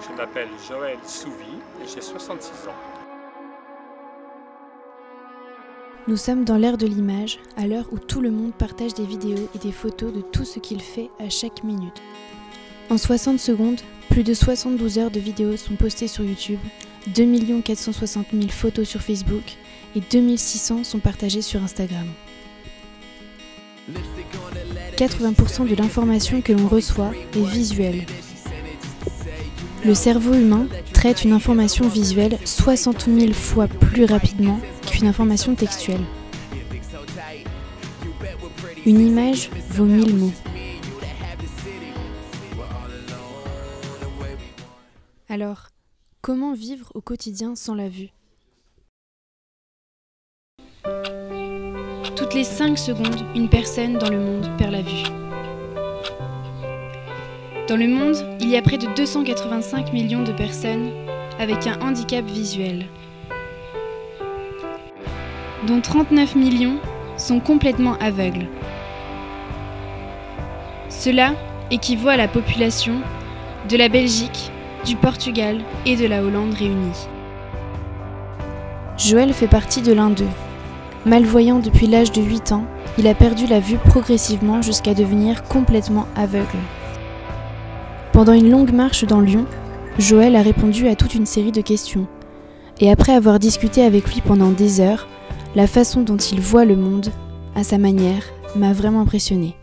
Je m'appelle Joël Souvi et j'ai 66 ans. Nous sommes dans l'ère de l'image, à l'heure où tout le monde partage des vidéos et des photos de tout ce qu'il fait à chaque minute. En 60 secondes, plus de 72 heures de vidéos sont postées sur YouTube, 2 460 000 photos sur Facebook et 2600 sont partagées sur Instagram. 80% de l'information que l'on reçoit est visuelle. Le cerveau humain traite une information visuelle 60 000 fois plus rapidement qu'une information textuelle. Une image vaut 1000 mots. Alors, comment vivre au quotidien sans la vue ? Toutes les 5 secondes, une personne dans le monde perd la vue. Dans le monde, il y a près de 285 millions de personnes avec un handicap visuel, dont 39 millions sont complètement aveugles. Cela équivaut à la population de la Belgique, du Portugal et de la Hollande réunis. Joël fait partie de l'un d'eux. Malvoyant depuis l'âge de 8 ans, il a perdu la vue progressivement jusqu'à devenir complètement aveugle. Pendant une longue marche dans Lyon, Joël a répondu à toute une série de questions. Et après avoir discuté avec lui pendant des heures, la façon dont il voit le monde, à sa manière, m'a vraiment impressionnée.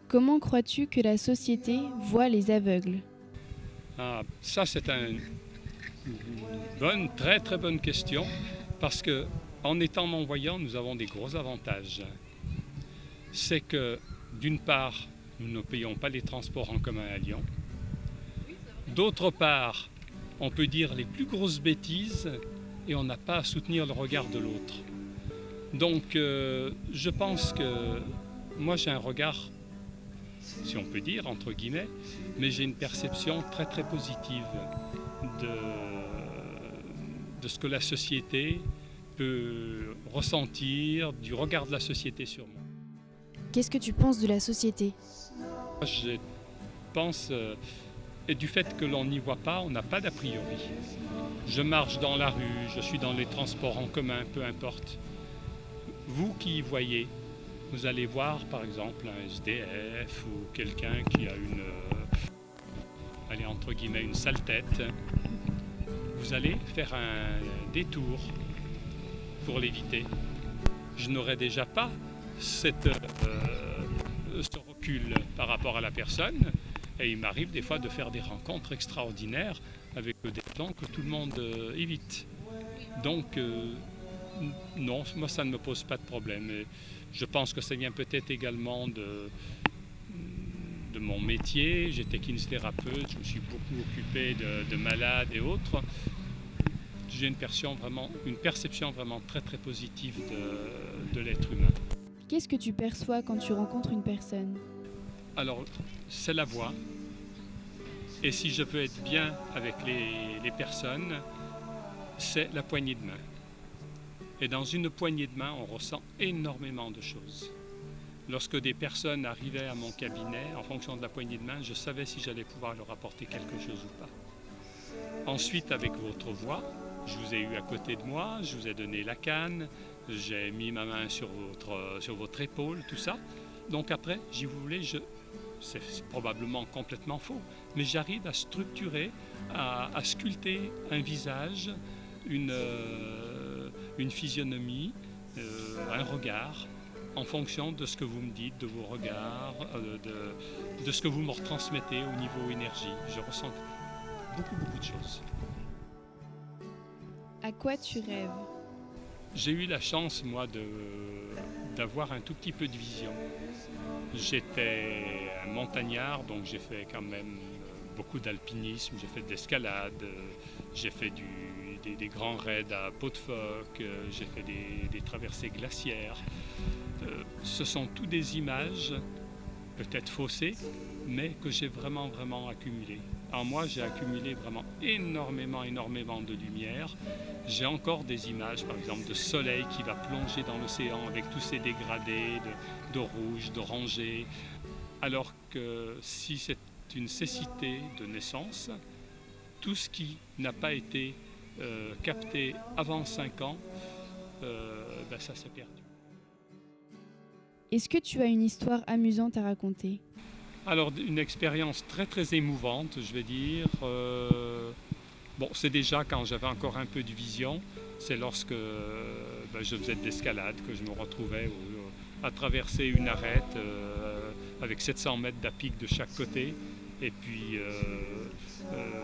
Comment crois-tu que la société voit les aveugles ? Ça c'est une bonne, très très bonne question, parce que en étant non-voyants, nous avons des gros avantages. C'est que d'une part, nous ne payons pas les transports en commun à Lyon. D'autre part, on peut dire les plus grosses bêtises et on n'a pas à soutenir le regard de l'autre. Donc, je pense que moi j'ai un regard, si on peut dire, entre guillemets, mais j'ai une perception très très positive de ce que la société peut ressentir, du regard de la société sur moi. Qu'est-ce que tu penses de la société ? Je pense, et du fait que l'on n'y voit pas, on n'a pas d'a priori. Je marche dans la rue, je suis dans les transports en commun, peu importe. Vous qui y voyez, vous allez voir par exemple un SDF ou quelqu'un qui a entre guillemets, une sale tête. Vous allez faire un détour pour l'éviter. Je n'aurais déjà pas ce recul par rapport à la personne, et il m'arrive des fois de faire des rencontres extraordinaires avec des gens que tout le monde évite. Donc non, moi ça ne me pose pas de problème. Et je pense que ça vient peut-être également de mon métier. J'étais kinésithérapeute, je me suis beaucoup occupé de malades et autres. J'ai une perception vraiment très très positive de l'être humain. Qu'est-ce que tu perçois quand tu rencontres une personne ? Alors, c'est la voix. Et si je veux être bien avec les personnes, c'est la poignée de main. Et dans une poignée de main, on ressent énormément de choses. Lorsque des personnes arrivaient à mon cabinet, en fonction de la poignée de main, je savais si j'allais pouvoir leur apporter quelque chose ou pas. Ensuite, avec votre voix, je vous ai eu à côté de moi, je vous ai donné la canne, j'ai mis ma main sur votre épaule, tout ça. Donc après, si vous voulez, c'est probablement complètement faux, mais j'arrive à structurer, à sculpter un visage, une physionomie, un regard, en fonction de ce que vous me dites, de vos regards, de ce que vous me retransmettez au niveau énergie. Je ressens beaucoup de choses. À quoi tu rêves ? J'ai eu la chance, moi, d'avoir un tout petit peu de vision. J'étais un montagnard, donc j'ai fait quand même beaucoup d'alpinisme, j'ai fait de l'escalade, j'ai fait des grands raids à peau de phoque, j'ai fait des traversées glaciaires. Ce sont toutes des images, peut-être faussées, mais que j'ai vraiment accumulées. En moi, j'ai accumulé vraiment énormément de lumière. J'ai encore des images, par exemple, de soleil qui va plonger dans l'océan avec tous ces dégradés de rouge, d'orangé, Alors que si c'est une cécité de naissance, tout ce qui n'a pas été capté avant 5 ans, ça s'est perdu. Est-ce que tu as une histoire amusante à raconter? Alors, une expérience très très émouvante, je vais dire. C'est déjà quand j'avais encore un peu de vision, c'est lorsque je faisais de l'escalade que je me retrouvais à traverser une arête avec 700 mètres d'à pic de chaque côté. Et puis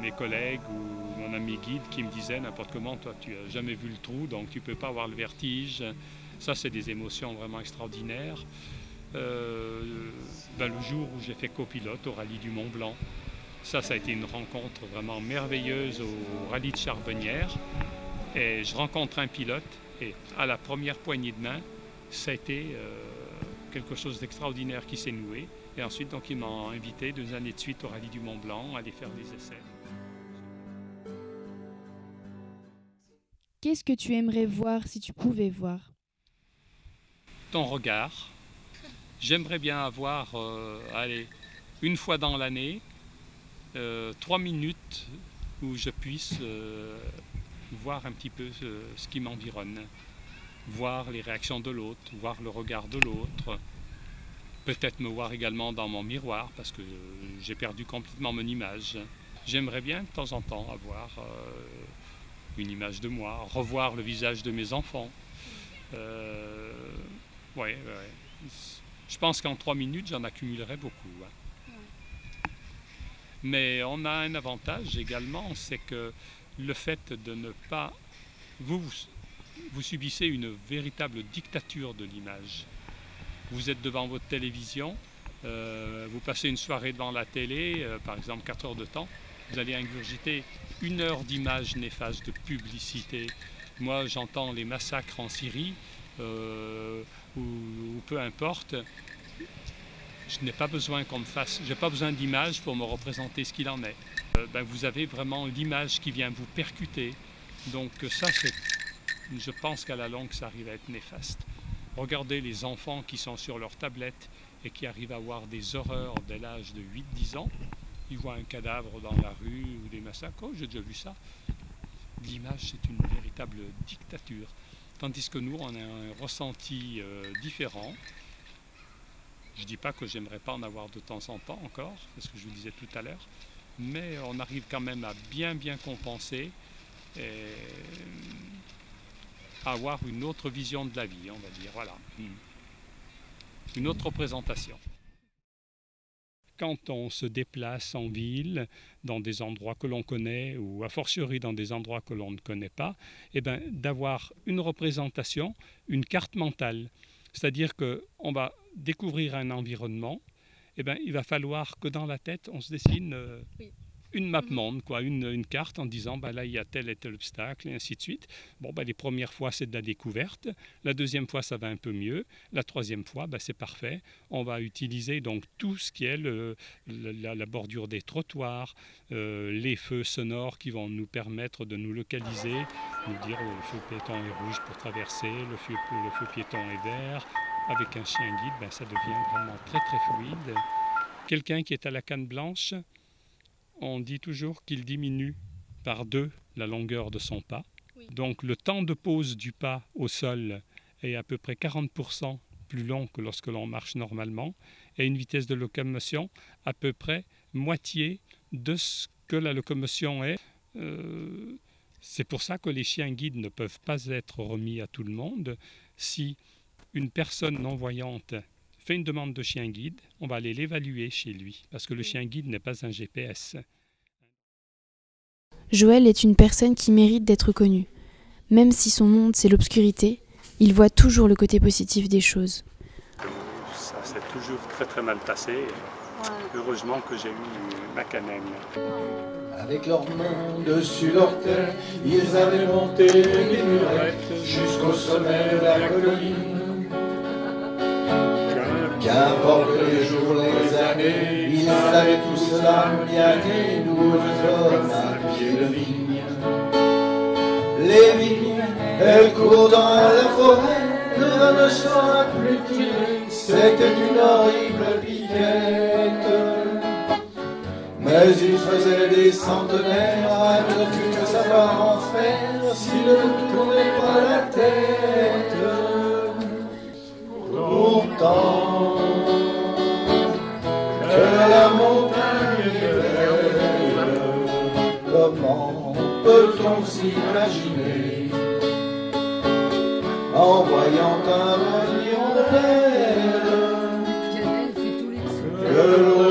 mes collègues ou mon ami guide qui me disaient n'importe comment, toi tu n'as jamais vu le trou, donc tu ne peux pas avoir le vertige. Ça, c'est des émotions vraiment extraordinaires. Le jour où j'ai fait copilote au rallye du Mont Blanc, ça a été une rencontre vraiment merveilleuse au rallye de Charbonnières. Et je rencontre un pilote et à la première poignée de main, ça a été quelque chose d'extraordinaire qui s'est noué. Et ensuite, donc, ils m'ont invité 2 années de suite au rallye du Mont Blanc à aller faire des essais. Qu'est-ce que tu aimerais voir si tu pouvais voir? Ton regard. J'aimerais bien avoir, une fois dans l'année, 3 minutes où je puisse voir un petit peu ce qui m'environne. Voir les réactions de l'autre, voir le regard de l'autre. Peut-être me voir également dans mon miroir parce que j'ai perdu complètement mon image. J'aimerais bien de temps en temps avoir une image de moi, revoir le visage de mes enfants. Je pense qu'en 3 minutes, j'en accumulerai beaucoup. Mais on a un avantage également, c'est que le fait de ne pas... Vous subissez une véritable dictature de l'image. Vous êtes devant votre télévision, vous passez une soirée devant la télé, par exemple 4 heures de temps, vous allez ingurgiter 1 heure d'images néfastes, de publicité. Moi, j'entends les massacres en Syrie, ou peu importe. Je n'ai pas besoin qu'on me fasse, j'ai pas besoin d'images pour me représenter ce qu'il en est. Vous avez vraiment l'image qui vient vous percuter. Donc ça, je pense qu'à la longue, ça arrive à être néfaste. Regardez les enfants qui sont sur leur tablette et qui arrivent à voir des horreurs dès l'âge de 8-10 ans. Ils voient un cadavre dans la rue ou des massacres. Oh, j'ai déjà vu ça. L'image, c'est une véritable dictature. Tandis que nous, on a un ressenti différent. Je ne dis pas que j'aimerais pas en avoir de temps en temps encore, c'est ce que je vous disais tout à l'heure, mais on arrive quand même à bien compenser et à avoir une autre vision de la vie, on va dire, voilà. Une autre représentation. Quand on se déplace en ville, dans des endroits que l'on connaît, ou a fortiori dans des endroits que l'on ne connaît pas, d'avoir une représentation, une carte mentale. C'est-à-dire qu'on va découvrir un environnement, il va falloir que dans la tête, on se dessine une map monde, une carte en disant là il y a tel et tel obstacle et ainsi de suite. Les premières fois c'est de la découverte, la deuxième fois ça va un peu mieux, la troisième fois c'est parfait. On va utiliser donc tout ce qui est la bordure des trottoirs, les feux sonores qui vont nous permettre de nous localiser, nous dire le feu piéton est rouge pour traverser, le feu piéton est vert. Avec un chien guide, ça devient vraiment très fluide. Quelqu'un qui est à la canne blanche, on dit toujours qu'il diminue par 2 la longueur de son pas. Oui. Donc le temps de pose du pas au sol est à peu près 40% plus long que lorsque l'on marche normalement, et une vitesse de locomotion à peu près moitié de ce que la locomotion est. C'est pour ça que les chiens guides ne peuvent pas être remis à tout le monde. Si une personne non-voyante fait une demande de chien guide, on va aller l'évaluer chez lui, parce que le chien guide n'est pas un GPS. Joël est une personne qui mérite d'être connue. Même si son monde c'est l'obscurité, il voit toujours le côté positif des choses. Ça s'est toujours très mal passé. Ouais. Heureusement que j'ai eu ma cannelle. Avec leurs mains dessus leur tête, ils avaient monté les murettes jusqu'au sommet de la colline. Qu'importe les jours, les années, ils savaient tout cela bien nés, nous hommes à pied de vigne. Les vignes, elles courent dans la forêt, le vin ne sera plus tiré, c'était une horrible piquette. Mais il faisait des centenaires à ne plus que savoir en faire s'il ne tournait pas la tête. Pourtant, que la montagne est belle, comment peut-on s'imaginer en voyant un million de perles que